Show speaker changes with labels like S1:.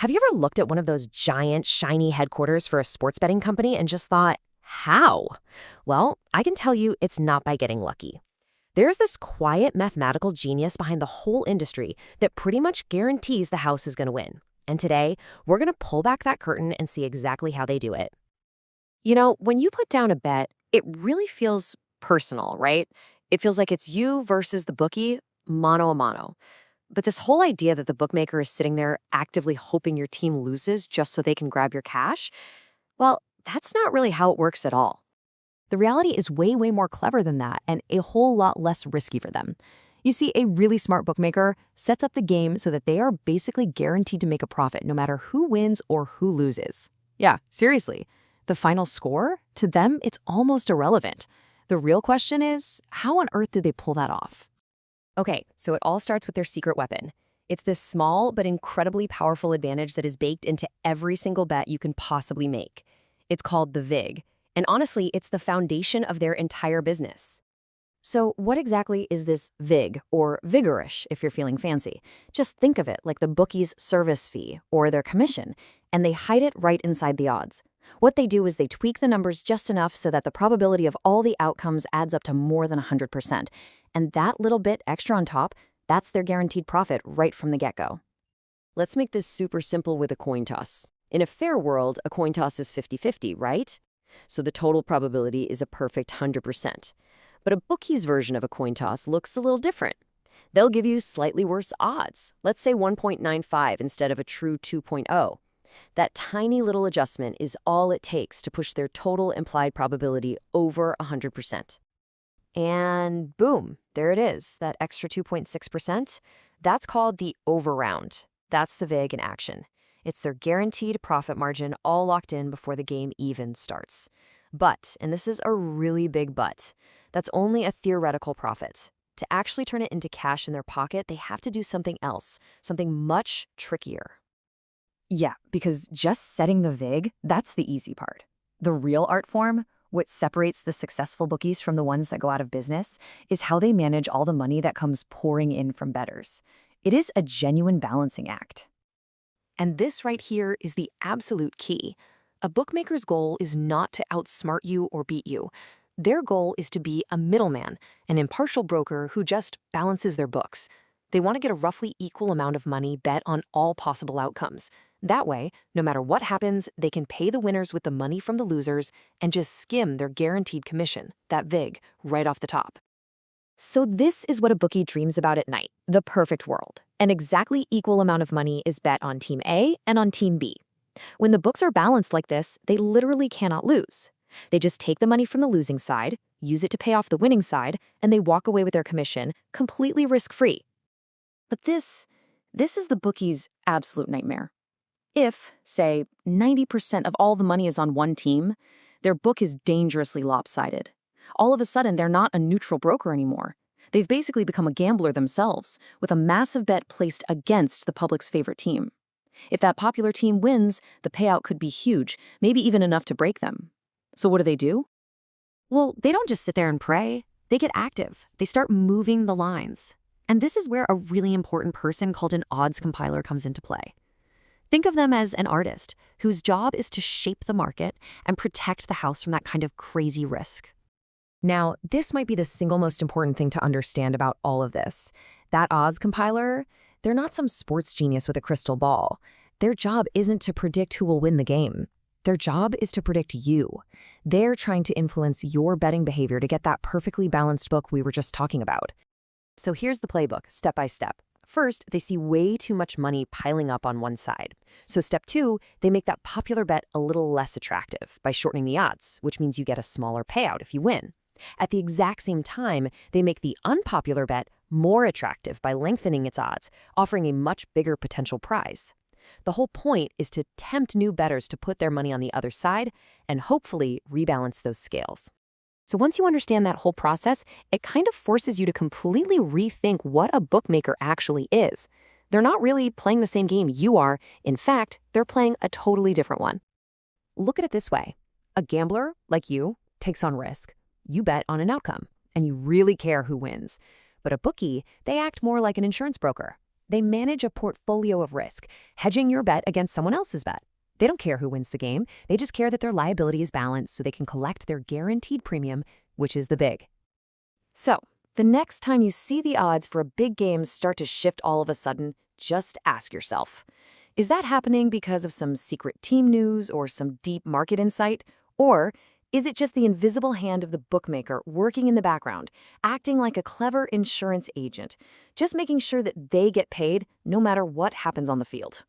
S1: Have you ever looked at one of those giant, shiny headquarters for a sports betting company and just thought, how? Well, I can tell you it's not by getting lucky. There's this quiet mathematical genius behind the whole industry that pretty much guarantees the house is going to win. And today, we're going to pull back that curtain and see exactly how they do it. You know, when you put down a bet, it really feels personal, right? It feels like it's you versus the bookie, mano a mano. But this whole idea that the bookmaker is sitting there actively hoping your team loses just so they can grab your cash, well, that's not really how it works at all.
S2: The reality is way, way more clever than that and a whole lot less risky for them. You see, a really smart bookmaker sets up the game so that they are basically guaranteed to make a profit no matter who wins or who loses. Yeah, seriously. The final score? To them, it's almost irrelevant. The real question is, how on earth do they pull that off?
S1: Okay, so it all starts with their secret weapon. It's this small but incredibly powerful advantage that is baked into every single bet you can possibly make. It's called the VIG, and honestly, it's the foundation of their entire business. So what exactly is this VIG, or vigorish if you're feeling fancy? Just think of it like the bookie's service fee or their commission, and they hide it right inside the odds. What they do is they tweak the numbers just enough so that the probability of all the outcomes adds up to more than 100%. And that little bit extra on top, that's their guaranteed profit right from the get-go. Let's make this super simple with a coin toss. In a fair world, a coin toss is 50-50, right? So the total probability is a perfect 100%. But a bookie's version of a coin toss looks a little different. They'll give you slightly worse odds, let's say 1.95 instead of a true 2.0. That tiny little adjustment is all it takes to push their total implied probability over 100%. And boom, there it is, that extra 2.6%. That's called the overround. That's the VIG in action. It's their guaranteed profit margin all locked in before the game even starts. But, and this is a really big but, that's only a theoretical profit. To actually turn it into cash in their pocket, they have to do something else, something much trickier.
S2: Yeah, because just setting the VIG, that's the easy part. The real art form, what separates the successful bookies from the ones that go out of business, is how they manage all the money that comes pouring in from bettors. It is a genuine balancing act.
S1: And this right here is the absolute key. A bookmaker's goal is not to outsmart you or beat you. Their goal is to be a middleman, an impartial broker who just balances their books. They want to get a roughly equal amount of money bet on all possible outcomes. That way, no matter what happens, they can pay the winners with the money from the losers and just skim their guaranteed commission, that VIG, right off the top.
S2: So this is what a bookie dreams about at night, the perfect world. An exactly equal amount of money is bet on Team A and on Team B. When the books are balanced like this, they literally cannot lose. They just take the money from the losing side, use it to pay off the winning side, and they walk away with their commission completely risk-free. But this is the bookie's absolute nightmare. If, say, 90% of all the money is on one team, their book is dangerously lopsided. All of a sudden, they're not a neutral broker anymore. They've basically become a gambler themselves, with a massive bet placed against the public's favorite team. If that popular team wins, the payout could be huge, maybe even enough to break them. So what do? Well, they don't just sit there and pray. They get active. They start moving the lines. And this is where a really important person called an odds compiler comes into play. Think of them as an artist whose job is to shape the market and protect the house from that kind of crazy risk. Now, this might be the single most important thing to understand about all of this. That odds compiler, they're not some sports genius with a crystal ball. Their job isn't to predict who will win the game. Their job is to predict you. They're trying to influence your betting behavior to get that perfectly balanced book we were just talking about. So here's the playbook, step by step. First, they see way too much money piling up on one side. So step 2, they make that popular bet a little less attractive by shortening the odds, which means you get a smaller payout if you win. At the exact same time, they make the unpopular bet more attractive by lengthening its odds, offering a much bigger potential prize. The whole point is to tempt new bettors to put their money on the other side and hopefully rebalance those scales. So once you understand that whole process, it kind of forces you to completely rethink what a bookmaker actually is. They're not really playing the same game you are. In fact, they're playing a totally different one. Look at it this way. A gambler, like you, takes on risk. You bet on an outcome, and you really care who wins. But a bookie, they act more like an insurance broker.
S1: They manage a portfolio of risk, hedging your bet against someone else's bet. They don't care who wins the game. They just care that their liability is balanced so they can collect their guaranteed premium, which is the big. So, the next time you see the odds for a big game start to shift all of a sudden, just ask yourself, is that happening because of some secret team news or some deep market insight? Or is it just the invisible hand of the bookmaker working in the background, acting like a clever insurance agent, just making sure that they get paid no matter what happens on the field?